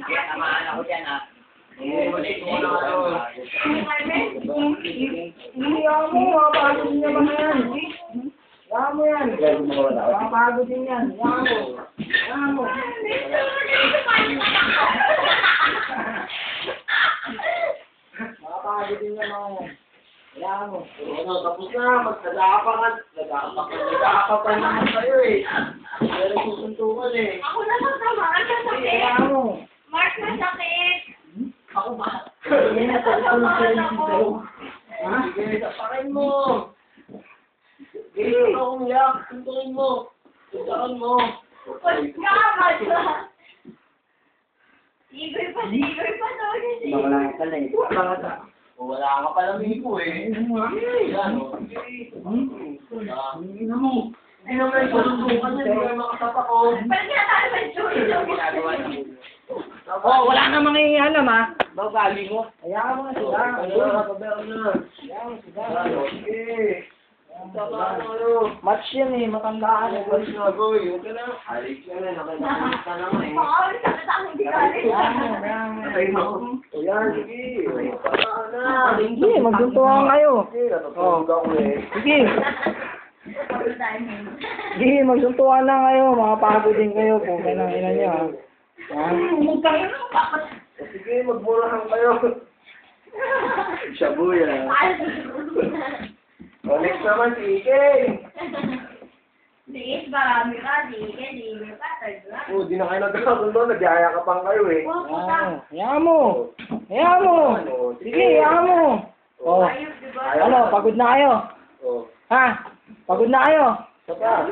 Kaya tamaan ako dyan, ha? Ulit mo na ako. Iyaw mo, mapagod niya ba yan? Iyaw mo yan. Mapagod din yan. Iyaw mo. Iyaw mo. Mapagod din yan mga yan. Iyaw mo. Ano, tapos na, magkadaapakan. Nagkakapan naman kayo eh. Pero susuntukan eh. Ako na magtamaan sa sakit. Iyaw mo. Mark, masakit. Ako ba? Hindi na Natamaan ako. Ha? Sige, tapakin mo. Sige, huwag ka umiyak. Suntukin mo. Suntukan mo. Pag ka, madla. Sigoy pa daw yun eh. Wala ka pala eh. Wala ka pala migo eh. Yan o. Hindi na mo. Hindi naman suntukan yan. Hindi naman makatapa ko. Pag nga tayo may churi. Ginagawa ng Oh, wala namang iialam ha. Bagali mo. Hayaan mo na sila. Pabayaan na. Hayaan mo sila. Sige. Tapa na ano. Match yan eh, matandaan eh. Alis na boy. Huwag ka na. Alis ka na. Nakalimutan ka naman eh. Pakawin sa katang hindi galing. Ay, no. Ayan, sige. Tapa na. Sige, magsuntukan kayo. Sige, natutulog ako eh. Sige. Sige, magsuntukan lang kayo. Makapagod din kayo kung kailang ina nyo ha. Ha? Sige, magmurahan kayo. Shabu yan. O, next naman si Ike. Sige, marami ka. Sige, ka. Tagla. Oh, di na kayo nagkakasundo. Nagyaya ka pang kayo eh. Hayaan mo. Hayaan mo. Sige, hayaan mo. Oh. Ayos, diba? Ano, pagod na kayo? Oh, Ha? Pagod na kayo? sapa.